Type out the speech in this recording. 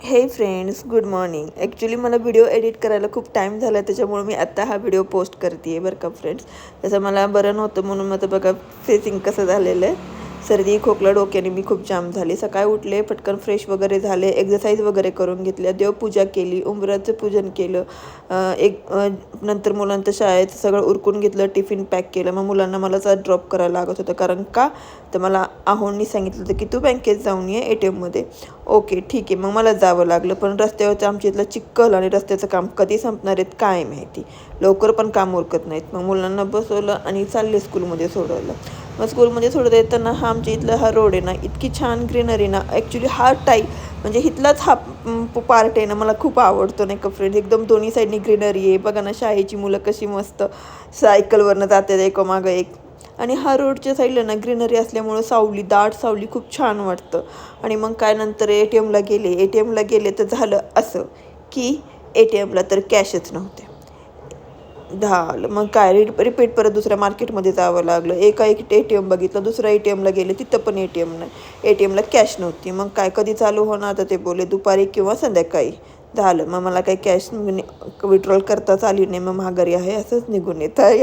हे friends, good morning. Actually मला video edit करायला खूप टाईम झाला, त्याच्यामुळे मी आत्ता हा व्हिडिओ पोस्ट करते आहे बरं का फ्रेंड्स. त्याचं मला बरं नव्हतं म्हणून आता बघा फेसिंग कसं झालेलं आहे. सर्दी खोकला डोक्याने मी खूप जाम झाली. सकाळी उठले, पटकन फ्रेश वगैरे झाले, एक्सरसाइज वगैरे करून घेतल्या, देवपूजा केली, उंबराचं पूजन केलं. नंतर मुलांचं शाळेचं सगळं उरकून घेतलं, टिफिन पॅक केलं. मग मुलांना मलाच ड्रॉप करायला लागत होतं, कारण का तर मला आहोंनी सांगितलं होतं की तू बँकेत जाऊन ये ATMमध्ये. ओके ठीक आहे, मग मला जावं लागलं. पण रस्त्यावरचं आमच्या इथलं चिखल आणि रस्त्याचं काम कधी संपणार आहेत काय माहिती. लवकर पण काम उरकत नाहीत. मग मुलांना बसवलं आणि चालले स्कूलमध्ये सोडवलं. मग स्कूलमध्ये सोडत येताना आमच्या इथला हा रोड आहे ना, इतकी छान ग्रीनरी ना. ॲक्च्युली हा म्हणजे इथलाच हा पार्ट आहे ना, मला खूप आवडतो नाही का फ्रेंड्स. एकदम दोन्ही साईडनी ग्रीनरी आहे. बघा ना, शाळेची मुलं कशी मस्त सायकलवरनं जातात एकामागं एक. आणि हा रोडच्या साईडला ना ग्रीनरी असल्यामुळं सावली, दाट सावली खूप छान वाटतं. आणि मग काय नंतर ATMला गेले तर झालं असं की ATMला तर कॅशच नव्हते. झालं मग काय रिपीट परत दुसऱ्या मार्केटमध्ये जावं लागलं. एक ATM बघितलं, दुसऱ्या ATMला गेले, तिथं पण ATM नाही. ATMला कॅश नव्हती. मग काय कधी चालू होणार, तर ते बोलले दुपारी किंवा संध्याकाळी. झालं मग मला काही कॅश विड्रॉल करताच आली नाही. मग माघारी आहे असंच निघून येत आहे.